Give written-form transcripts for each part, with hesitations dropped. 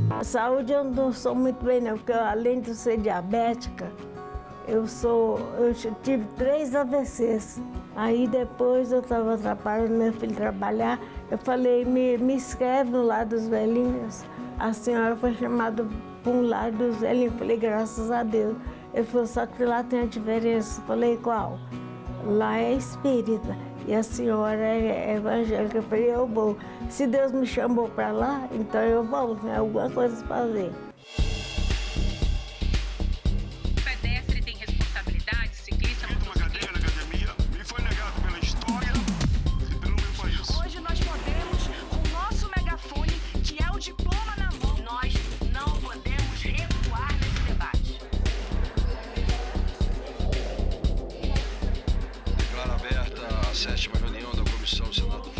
A saúde eu não sou muito bem não, porque além de ser diabética, eu tive 3 AVCs. Aí depois eu estava atrapalhando meu filho trabalhar, eu falei, me inscreve no Lar dos Velhinhos. A senhora foi chamada para um Lar dos Velhinhos, eu falei, graças a Deus. Ele falou, só que lá tem a diferença. Eu falei, qual? Lá é espírita e a senhora é evangélica. Eu falei, eu vou. Se Deus me chamou para lá, então eu vou, tem alguma coisa para fazer. O pedestre tem responsabilidade, ciclista... Uma cadeira na academia me foi negado pela história e pelo meu país. Hoje nós podemos, com o nosso megafone, que é o diploma na mão, nós não podemos recuar nesse debate. Declaro aberta a 7ª reunião da Comissão do Senado.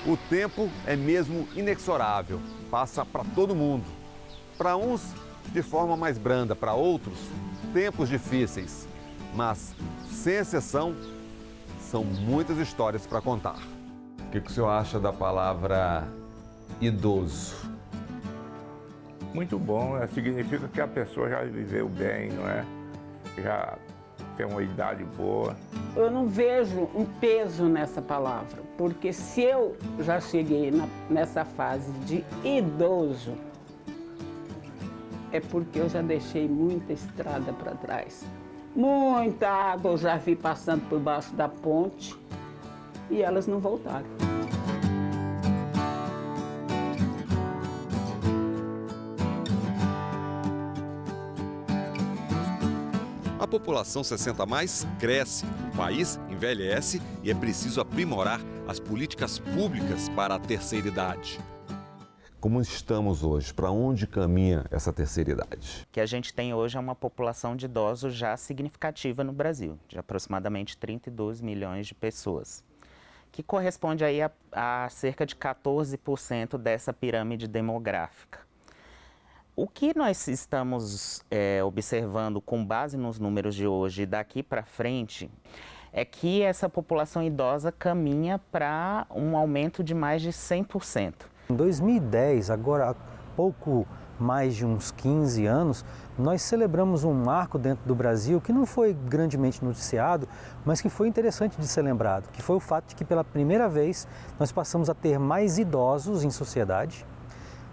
O tempo é mesmo inexorável, passa para todo mundo. Para uns, de forma mais branda, para outros, tempos difíceis. Mas, sem exceção, são muitas histórias para contar. O que o senhor acha da palavra idoso? Muito bom, né? Significa que a pessoa já viveu bem, não é? Já tem uma idade boa. Eu não vejo um peso nessa palavra, porque se eu já cheguei nessa fase de idoso, é porque eu já deixei muita estrada para trás. Muita água eu já vi passando por baixo da ponte e elas não voltaram. A população 60+ cresce, o país envelhece e é preciso aprimorar as políticas públicas para a terceira idade. Como estamos hoje? Para onde caminha essa terceira idade? Que a gente tem hoje é uma população de idosos já significativa no Brasil, de aproximadamente 32 milhões de pessoas, que corresponde aí a cerca de 14% dessa pirâmide demográfica. O que nós estamos observando com base nos números de hoje e daqui para frente é que essa população idosa caminha para um aumento de mais de 100%. Em 2010, agora há pouco mais de uns 15 anos, nós celebramos um marco dentro do Brasil que não foi grandemente noticiado, mas que foi interessante de ser lembrado, que foi o fato de que pela primeira vez nós passamos a ter mais idosos em sociedade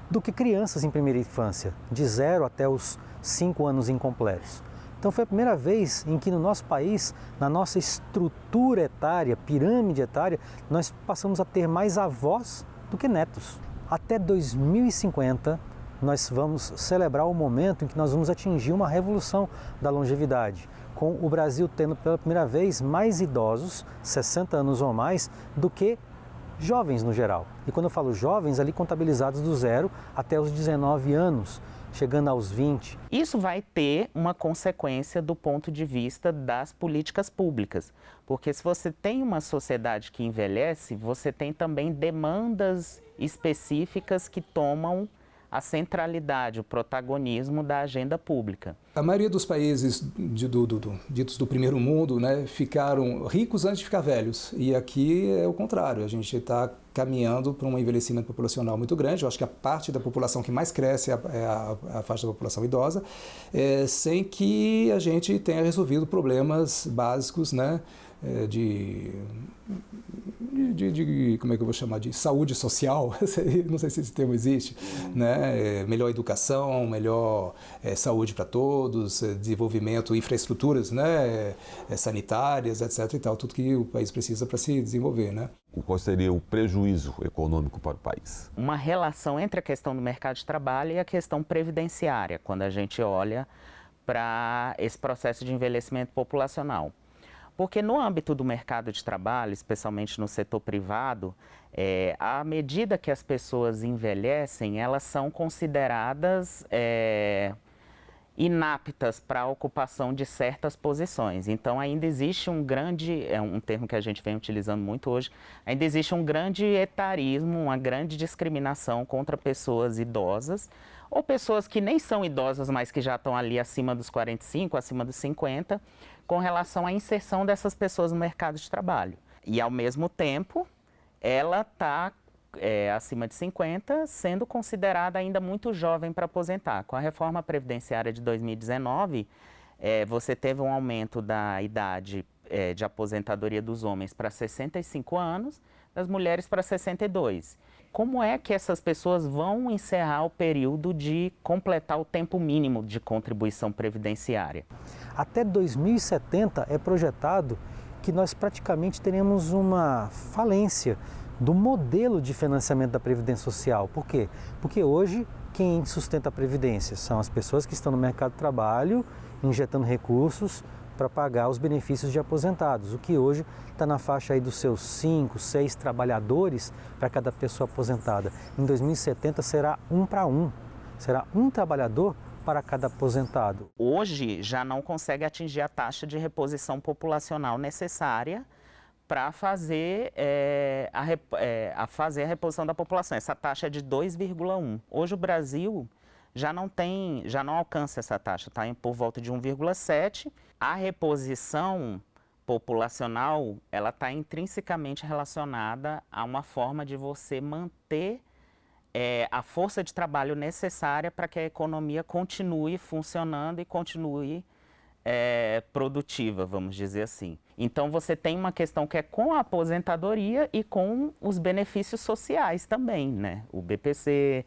do que crianças em primeira infância, de 0 até os 5 anos incompletos. Então foi a primeira vez em que no nosso país, na nossa estrutura etária, pirâmide etária, nós passamos a ter mais avós do que netos. Até 2050, nós vamos celebrar o momento em que nós vamos atingir uma revolução da longevidade, com o Brasil tendo pela primeira vez mais idosos, 60 anos ou mais, do que jovens no geral. E quando eu falo jovens, ali contabilizados do 0 até os 19 anos, chegando aos 20. Isso vai ter uma consequência do ponto de vista das políticas públicas, porque se você tem uma sociedade que envelhece, você tem também demandas específicas que tomam a centralidade, o protagonismo da agenda pública. A maioria dos países ditos do primeiro mundo, né, ficaram ricos antes de ficar velhos. E aqui é o contrário, a gente está caminhando para um envelhecimento populacional muito grande. Eu acho que a parte da população que mais cresce é a faixa da população idosa, sem que a gente tenha resolvido problemas básicos, né, como é que eu vou chamar, de saúde social, não sei se esse termo existe, né? Melhor educação, melhor saúde para todos, desenvolvimento, infraestruturas, né? Sanitárias, etc. e tal, tudo que o país precisa para se desenvolver, né? Qual seria o prejuízo econômico para o país? Uma relação entre a questão do mercado de trabalho e a questão previdenciária, quando a gente olha para esse processo de envelhecimento populacional. Porque no âmbito do mercado de trabalho, especialmente no setor privado, à medida que as pessoas envelhecem, elas são consideradas inaptas para a ocupação de certas posições. Então, ainda existe um grande, é um termo que a gente vem utilizando muito hoje, ainda existe um grande etarismo, uma grande discriminação contra pessoas idosas, ou pessoas que nem são idosas, mas que já estão ali acima dos 45, acima dos 50, com relação à inserção dessas pessoas no mercado de trabalho. E, ao mesmo tempo, ela está acima de 50, sendo considerada ainda muito jovem para aposentar. Com a reforma previdenciária de 2019, você teve um aumento da idade de aposentadoria dos homens para 65 anos, das mulheres para 62. Como é que essas pessoas vão encerrar o período de completar o tempo mínimo de contribuição previdenciária? Até 2070 é projetado que nós praticamente teremos uma falência do modelo de financiamento da Previdência Social. Por quê? Porque hoje quem sustenta a Previdência são as pessoas que estão no mercado de trabalho, injetando recursos para pagar os benefícios de aposentados, o que hoje está na faixa aí dos seus 5, 6 trabalhadores para cada pessoa aposentada. Em 2070 será 1 para 1, será um trabalhador para cada aposentado. Hoje já não consegue atingir a taxa de reposição populacional necessária para fazer, fazer a reposição da população. Essa taxa é de 2,1. Hoje o Brasil já não alcança essa taxa, está por volta de 1,7. A reposição populacional, ela está intrinsecamente relacionada a uma forma de você manter a força de trabalho necessária para que a economia continue funcionando e continue produtiva, vamos dizer assim. Então, você tem uma questão que é com a aposentadoria e com os benefícios sociais também, né? O BPC,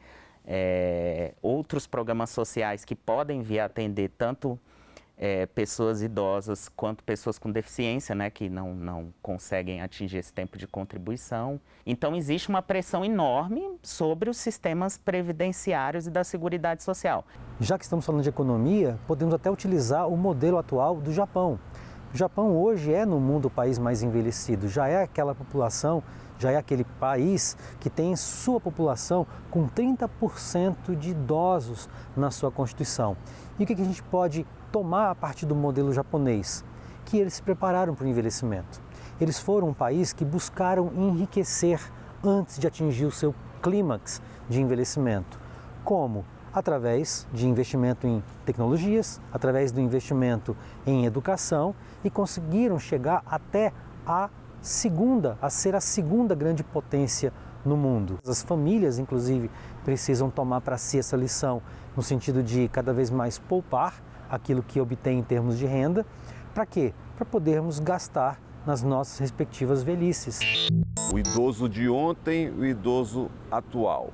outros programas sociais que podem vir a atender tanto pessoas idosas quanto pessoas com deficiência, né, que não conseguem atingir esse tempo de contribuição. Então, existe uma pressão enorme sobre os sistemas previdenciários e da Seguridade Social. Já que estamos falando de economia, podemos até utilizar o modelo atual do Japão. O Japão hoje é, no mundo, o país mais envelhecido, já é aquela população, já é aquele país que tem sua população com 30% de idosos na sua Constituição. E o que a gente pode tomar a partir do modelo japonês? Que eles se prepararam para o envelhecimento. Eles foram um país que buscaram enriquecer antes de atingir o seu clímax de envelhecimento. Como? Através de investimento em tecnologias, através do investimento em educação, e conseguiram chegar até a ser a segunda grande potência no mundo. As famílias, inclusive, precisam tomar para si essa lição, no sentido de cada vez mais poupar aquilo que obtém em termos de renda. Para quê? Para podermos gastar nas nossas respectivas velhices. O idoso de ontem, o idoso atual.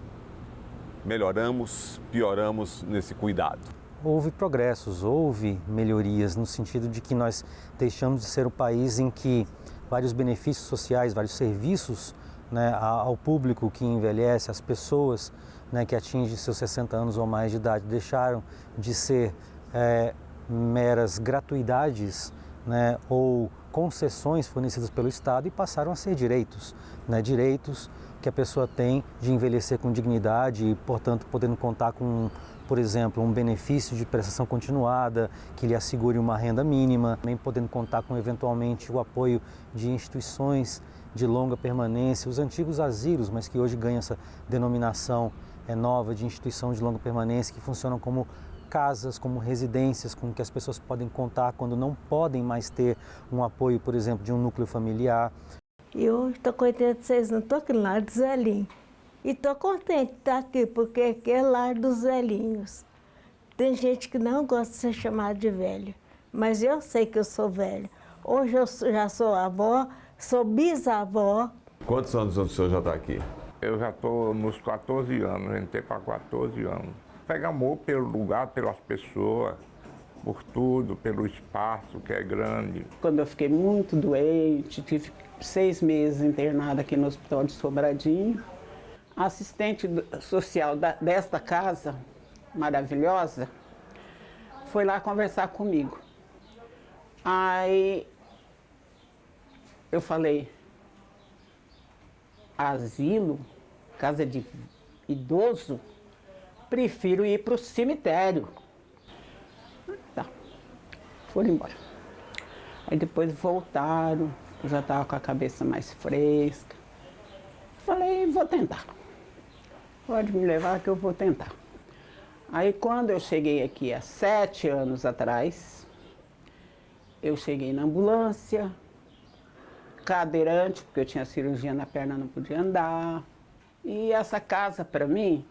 Melhoramos, pioramos nesse cuidado. Houve progressos, houve melhorias, no sentido de que nós deixamos de ser um país em que vários benefícios sociais, vários serviços, né, ao público que envelhece, às pessoas, né, que atingem seus 60 anos ou mais de idade, deixaram de ser meras gratuidades, né, ou concessões fornecidas pelo Estado e passaram a ser direitos, né, direitos que a pessoa tem de envelhecer com dignidade e, portanto, podendo contar com, por exemplo, um benefício de prestação continuada, que lhe assegure uma renda mínima, também podendo contar com, eventualmente, o apoio de instituições de longa permanência, os antigos asilos, mas que hoje ganham essa denominação nova de instituição de longa permanência, que funcionam como casas, como residências com que as pessoas podem contar quando não podem mais ter um apoio, por exemplo, de um núcleo familiar. Eu estou com 86 anos, estou aqui no lar dos velhinhos. E estou contente de estar aqui, porque aqui é lar dos velhinhos. Tem gente que não gosta de ser chamada de velho, mas eu sei que eu sou velha. Hoje eu já sou avó, sou bisavó. Quantos anos o senhor já está aqui? Eu já estou nos 14 anos, entrei para 14 anos. Pega amor pelo lugar, pelas pessoas, por tudo, pelo espaço que é grande. Quando eu fiquei muito doente, tive 6 meses internada aqui no Hospital de Sobradinho. A assistente social desta casa maravilhosa foi lá conversar comigo. Aí eu falei, asilo, casa de idoso, prefiro ir para o cemitério. foram embora. Aí depois voltaram, eu já estava com a cabeça mais fresca. Falei, vou tentar. Pode me levar que eu vou tentar. Aí quando eu cheguei aqui há 7 anos atrás, eu cheguei na ambulância, cadeirante, porque eu tinha cirurgia na perna, não podia andar. E essa casa, para mim,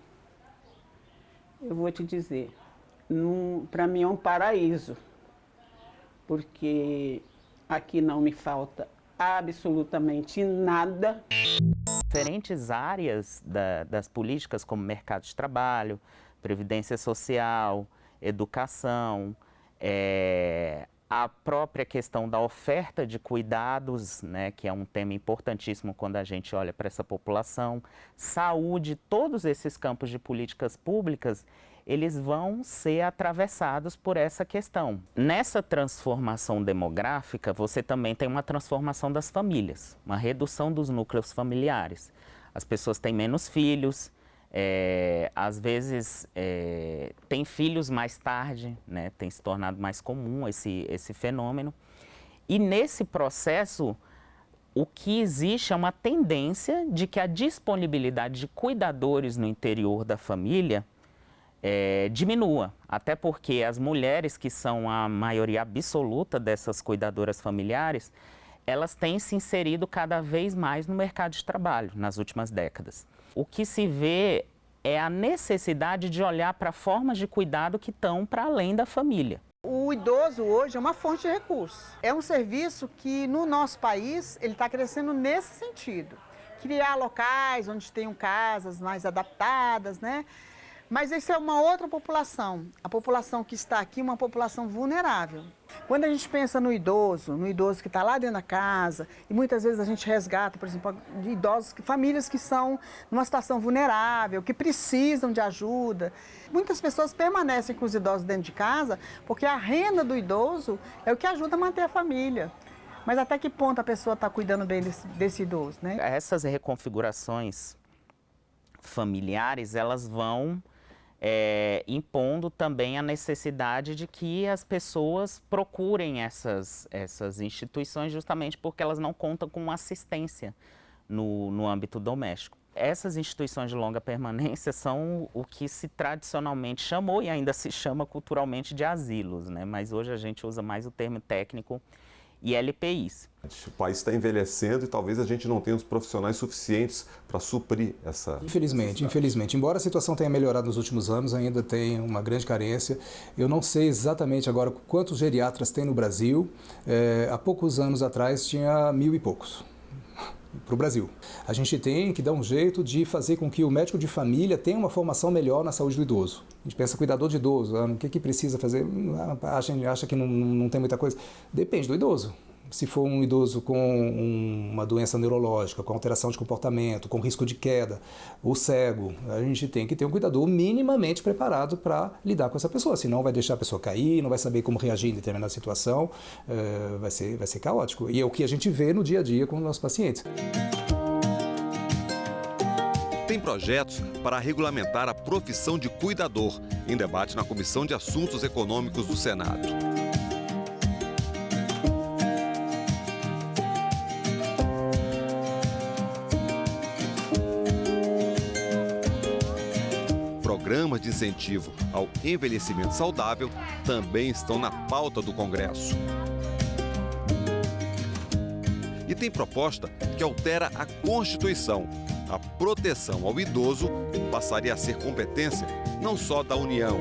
eu vou te dizer, para mim é um paraíso, porque aqui não me falta absolutamente nada. Diferentes áreas das políticas, como mercado de trabalho, previdência social, educação, a própria questão da oferta de cuidados, né, que é um tema importantíssimo quando a gente olha para essa população, saúde, todos esses campos de políticas públicas, eles vão ser atravessados por essa questão. Nessa transformação demográfica, você também tem uma transformação das famílias, uma redução dos núcleos familiares. As pessoas têm menos filhos, às vezes têm filhos mais tarde, né? Tem se tornado mais comum esse fenômeno. E nesse processo, o que existe é uma tendência de que a disponibilidade de cuidadores no interior da família diminua, até porque as mulheres, que são a maioria absoluta dessas cuidadoras familiares, elas têm se inserido cada vez mais no mercado de trabalho nas últimas décadas. O que se vê é a necessidade de olhar para formas de cuidado que estão para além da família. O idoso hoje é uma fonte de recursos. É um serviço que no nosso país ele está crescendo nesse sentido. Criar locais onde tenham casas mais adaptadas, né? Mas isso é uma outra população. A população que está aqui é uma população vulnerável. Quando a gente pensa no idoso que está lá dentro da casa, e muitas vezes a gente resgata, por exemplo, de idosos, famílias que são numa situação vulnerável, que precisam de ajuda. Muitas pessoas permanecem com os idosos dentro de casa porque a renda do idoso é o que ajuda a manter a família. Mas até que ponto a pessoa está cuidando bem desse idoso, né? Essas reconfigurações familiares, elas vão impondo também a necessidade de que as pessoas procurem essas instituições, justamente porque elas não contam com assistência no âmbito doméstico. Essas instituições de longa permanência são o que se tradicionalmente chamou e ainda se chama culturalmente de asilos, né? Mas hoje a gente usa mais o termo técnico ILPIs. O país está envelhecendo e talvez a gente não tenha os profissionais suficientes para suprir essa... Infelizmente. Embora a situação tenha melhorado nos últimos anos, ainda tem uma grande carência. Eu não sei exatamente agora quantos geriatras tem no Brasil. Há poucos anos atrás tinha 1000 e poucos para o Brasil. A gente tem que dar um jeito de fazer com que o médico de família tenha uma formação melhor na saúde do idoso. A gente pensa cuidador de idoso, o que precisa fazer? A gente acha que não tem muita coisa. Depende do idoso. Se for um idoso com uma doença neurológica, com alteração de comportamento, com risco de queda, ou cego, a gente tem que ter um cuidador minimamente preparado para lidar com essa pessoa, senão vai deixar a pessoa cair, não vai saber como reagir em determinada situação, vai ser caótico. E é o que a gente vê no dia a dia com os nossos pacientes. Tem projetos para regulamentar a profissão de cuidador, em debate na Comissão de Assuntos Econômicos do Senado. Programas de incentivo ao envelhecimento saudável também estão na pauta do Congresso. E tem proposta que altera a Constituição. A proteção ao idoso passaria a ser competência não só da União,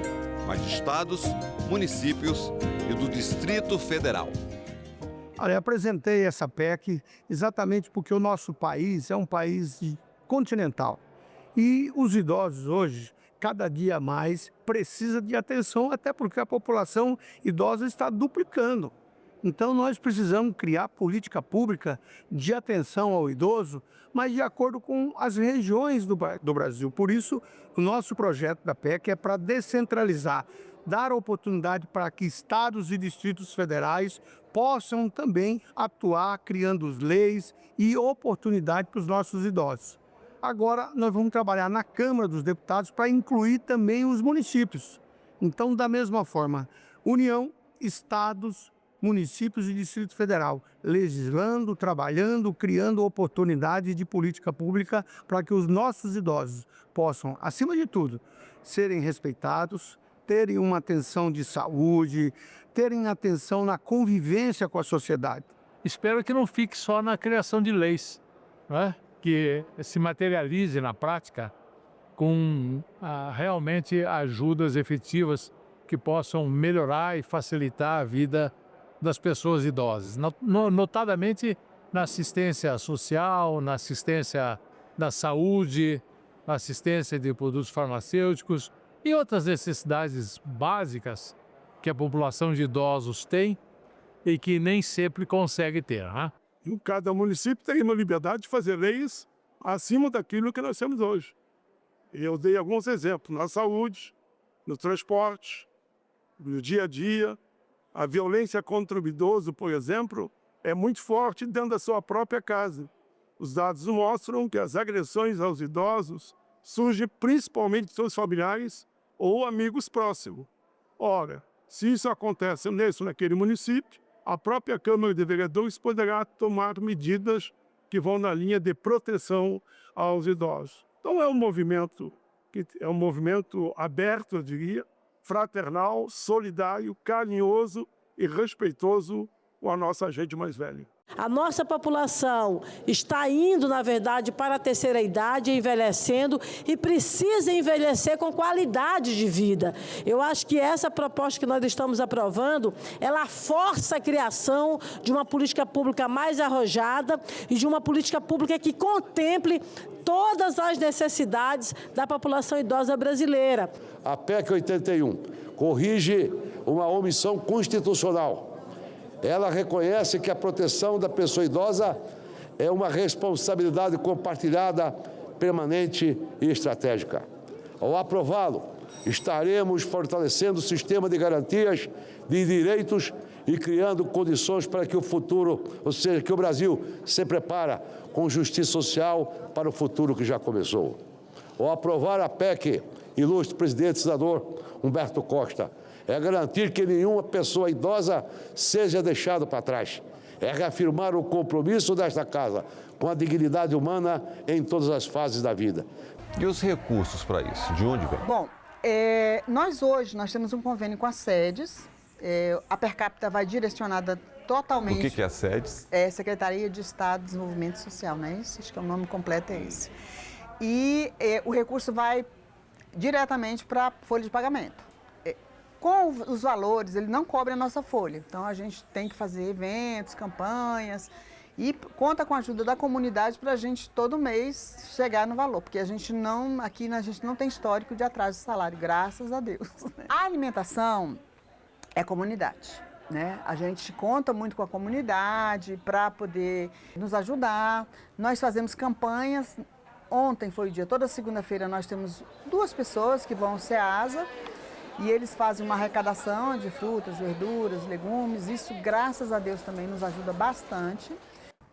mas de estados, municípios e do Distrito Federal. Olha, eu apresentei essa PEC exatamente porque o nosso país é um país continental. E os idosos hoje, cada dia mais, precisa de atenção, até porque a população idosa está duplicando. Então, nós precisamos criar política pública de atenção ao idoso, mas de acordo com as regiões do Brasil. Por isso, o nosso projeto da PEC é para descentralizar, dar oportunidade para que estados e distritos federais possam também atuar, criando leis e oportunidade para os nossos idosos. Agora, nós vamos trabalhar na Câmara dos Deputados para incluir também os municípios. Então, da mesma forma, União, estados, municípios e Distrito Federal, legislando, trabalhando, criando oportunidades de política pública para que os nossos idosos possam, acima de tudo, serem respeitados, terem uma atenção de saúde, terem atenção na convivência com a sociedade. Espero que não fique só na criação de leis, né? Que se materialize na prática com realmente ajudas efetivas que possam melhorar e facilitar a vida das pessoas idosas, notadamente na assistência social, na assistência da saúde, na assistência de produtos farmacêuticos e outras necessidades básicas que a população de idosos tem e que nem sempre consegue ter, né? Cada município tem uma liberdade de fazer leis acima daquilo que nós temos hoje. Eu dei alguns exemplos na saúde, no transporte, no dia a dia. A violência contra o idoso, por exemplo, é muito forte dentro da sua própria casa. Os dados mostram que as agressões aos idosos surgem principalmente de seus familiares ou amigos próximos. Ora, se isso acontece nesse ou naquele município, a própria Câmara de Vereadores poderá tomar medidas que vão na linha de proteção aos idosos. Então é um movimento aberto, eu diria, fraternal, solidário, carinhoso e respeitoso com a nossa gente mais velha. A nossa população está indo, na verdade, para a terceira idade, envelhecendo e precisa envelhecer com qualidade de vida. Eu acho que essa proposta que nós estamos aprovando, ela força a criação de uma política pública mais arrojada e de uma política pública que contemple todas as necessidades da população idosa brasileira. A PEC 81 corrige uma omissão constitucional. Ela reconhece que a proteção da pessoa idosa é uma responsabilidade compartilhada, permanente e estratégica. Ao aprová-lo, estaremos fortalecendo o sistema de garantias de direitos e criando condições para que o futuro, ou seja, que o Brasil se prepara com justiça social para o futuro que já começou. Ao aprovar a PEC, ilustre presidente senador Humberto Costa, é garantir que nenhuma pessoa idosa seja deixada para trás. É reafirmar o compromisso desta casa com a dignidade humana em todas as fases da vida. E os recursos para isso, de onde vem? Bom, nós temos um convênio com a SEDES. A per capita vai direcionada totalmente... O que é a SEDES? É Secretaria de Estado de Desenvolvimento Social, não é isso? Acho que o nome completo é esse. E o recurso vai diretamente para a folha de pagamento. Com os valores, ele não cobre a nossa folha. Então, a gente tem que fazer eventos, campanhas e conta com a ajuda da comunidade para a gente, todo mês, chegar no valor. Porque a gente não tem histórico de atraso de salário, graças a Deus. A alimentação é comunidade, né? A gente conta muito com a comunidade para poder nos ajudar. Nós fazemos campanhas. Ontem foi o dia, toda segunda-feira nós temos 2 pessoas que vão ao SEASA. E eles fazem uma arrecadação de frutas, verduras, legumes. Isso, graças a Deus, também nos ajuda bastante.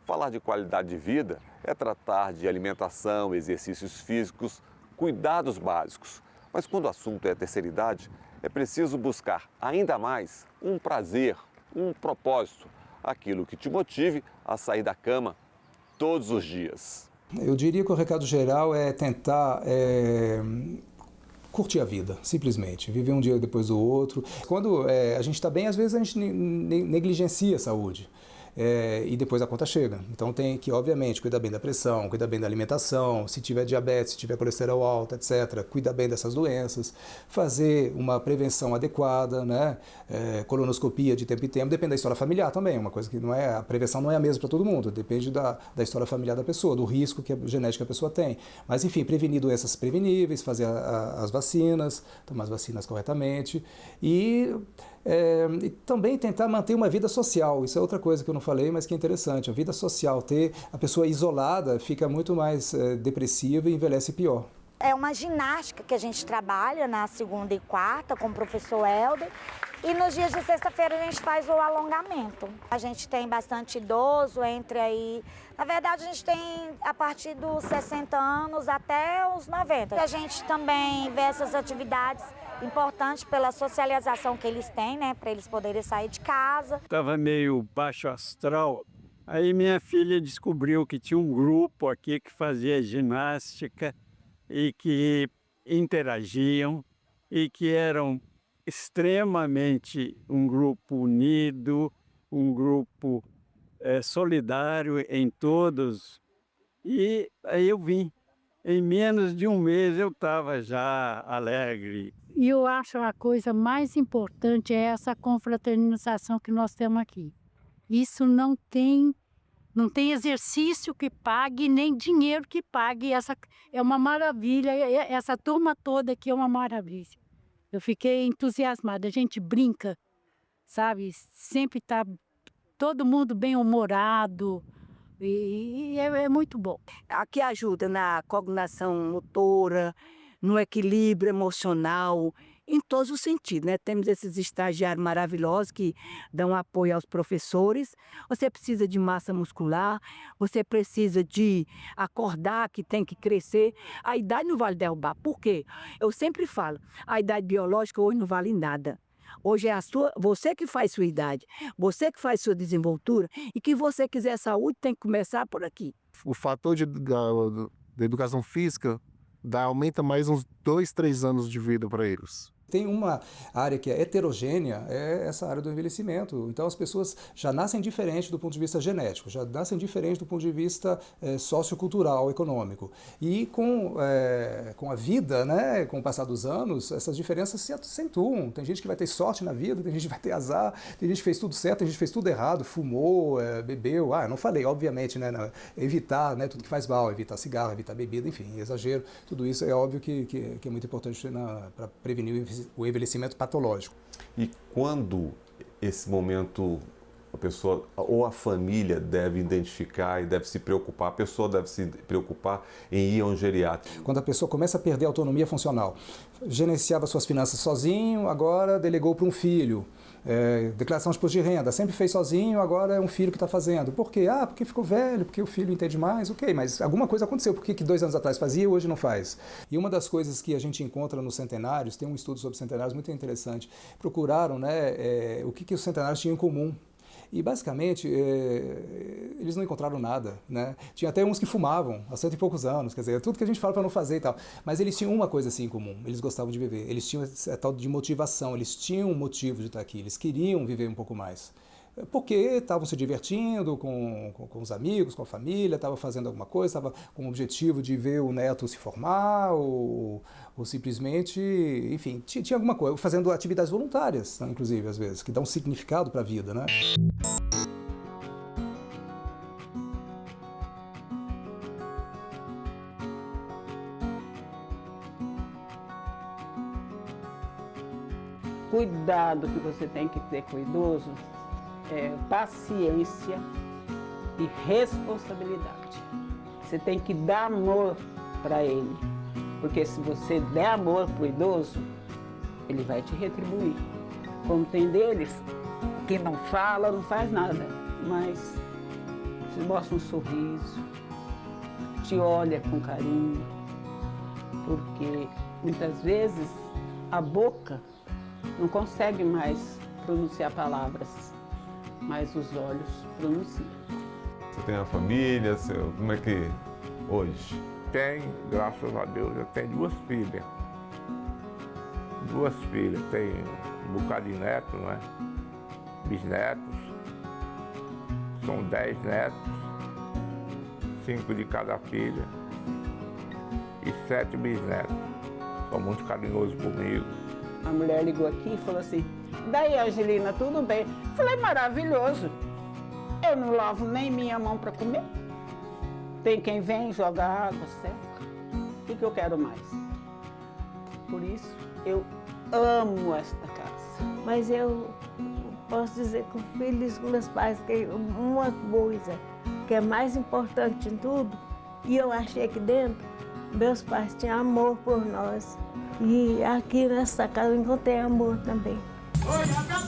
Falar de qualidade de vida é tratar de alimentação, exercícios físicos, cuidados básicos. Mas quando o assunto é a terceira idade, é preciso buscar ainda mais um prazer, um propósito, aquilo que te motive a sair da cama todos os dias. Eu diria que o recado geral é tentar curtir a vida, simplesmente, viver um dia depois do outro. Quando a gente está bem, às vezes a gente negligencia a saúde. E depois a conta chega. Então tem que, obviamente, cuidar bem da pressão, cuidar bem da alimentação, se tiver diabetes, se tiver colesterol alto, etc., cuidar bem dessas doenças, fazer uma prevenção adequada, né? Colonoscopia de tempo em tempo, depende da história familiar também, uma coisa que não é, a prevenção não é a mesma para todo mundo, depende da história familiar da pessoa, do risco que a genética a pessoa tem. Mas, enfim, prevenir doenças preveníveis, fazer as vacinas, tomar as vacinas corretamente e também tentar manter uma vida social. Isso é outra coisa que eu não falei, mas que é interessante. A vida social, ter a pessoa isolada fica muito mais depressiva e envelhece pior. É uma ginástica que a gente trabalha na segunda e quarta com o professor Helder. E nos dias de sexta-feira a gente faz o alongamento. A gente tem bastante idoso entre aí... Na verdade, a gente tem a partir dos 60 anos até os 90. A gente também vê essas atividades importante pela socialização que eles têm, né, para eles poderem sair de casa. Estava meio baixo astral. Aí minha filha descobriu que tinha um grupo aqui que fazia ginástica e que interagiam e que eram extremamente um grupo unido, um grupo solidário em todos. E aí eu vim. Em menos de um mês eu estava já alegre. E eu acho a coisa mais importante é essa confraternização que nós temos aqui. Isso não tem exercício que pague, nem dinheiro que pague. Essa é uma maravilha, essa turma toda aqui é uma maravilha. Eu fiquei entusiasmada, a gente brinca, sabe? Sempre está todo mundo bem-humorado. E é muito bom. Aqui ajuda na coordenação motora, no equilíbrio emocional, em todos os sentidos, né? Temos esses estagiários maravilhosos que dão apoio aos professores. Você precisa de massa muscular, você precisa de acordar que tem que crescer. A idade não vale derrubar. Por quê? Eu sempre falo, a idade biológica hoje não vale nada. Hoje é você que faz sua idade, você que faz sua desenvoltura e que você quiser saúde tem que começar por aqui. O fator da educação física aumenta mais uns 2, 3 anos de vida para eles. Tem uma área que é heterogênea, é essa área do envelhecimento. Então as pessoas já nascem diferentes do ponto de vista genético, já nascem diferentes do ponto de vista sociocultural, econômico. E com a vida, né, com o passar dos anos, essas diferenças se acentuam. Tem gente que vai ter sorte na vida, tem gente que vai ter azar, tem gente que fez tudo certo, tem gente que fez tudo errado, fumou, bebeu. Eu não falei, obviamente, né, evitar, né, tudo que faz mal, evitar cigarro, evitar bebida, enfim, exagero. Tudo isso é óbvio que é muito importante para prevenir o envelhecimento patológico. E quando esse momento a pessoa ou a família deve identificar e deve se preocupar, a pessoa deve se preocupar em ir a um geriatra? Quando a pessoa começa a perder a autonomia funcional, gerenciava suas finanças sozinho, agora delegou para um filho. Declaração de imposto de renda, sempre fez sozinho, agora é um filho que está fazendo. Por quê? Porque ficou velho, porque o filho entende mais, ok, mas alguma coisa aconteceu, por que 2 anos atrás fazia e hoje não faz? E uma das coisas que a gente encontra nos centenários, tem um estudo sobre centenários muito interessante, procuraram, né, o que os centenários tinham em comum. E basicamente eles não encontraram nada, né? Tinha até uns que fumavam há 100 e poucos anos, quer dizer, tudo que a gente fala para não fazer e tal. Mas eles tinham uma coisa assim em comum, eles gostavam de viver, eles tinham essa tal de motivação, eles tinham um motivo de estar aqui, eles queriam viver um pouco mais. Porque estavam se divertindo com os amigos, com a família, estavam fazendo alguma coisa, estavam com o objetivo de ver o neto se formar ou simplesmente, enfim, tinha alguma coisa, fazendo atividades voluntárias, né, inclusive, às vezes, que dão significado para a vida, né? Cuidado que você tem que ter com o idoso é paciência e responsabilidade. Você tem que dar amor para ele, porque se você der amor para o idoso, ele vai te retribuir. Como tem deles que não fala, não faz nada, mas te mostra um sorriso, te olha com carinho, porque muitas vezes a boca não consegue mais pronunciar palavras, mas os olhos pronunciam. Você tem uma família? Como é que hoje? Tem, graças a Deus, eu tenho 2 filhas. 2 filhas, tem um bocado de netos, não é? Bisnetos. São 10 netos, 5 de cada filha e 7 bisnetos. São muito carinhosos comigo. A mulher ligou aqui e falou assim, daí, Angelina, tudo bem? Falei, maravilhoso. Eu não lavo nem minha mão para comer. Tem quem vem jogar água, seca. O que eu quero mais? Por isso, eu amo esta casa. Mas eu posso dizer que o filho dos meus pais tem uma coisa que é mais importante em tudo, e eu achei que dentro, meus pais tinham amor por nós. E aqui nessa casa eu encontrei amor também. Olha pra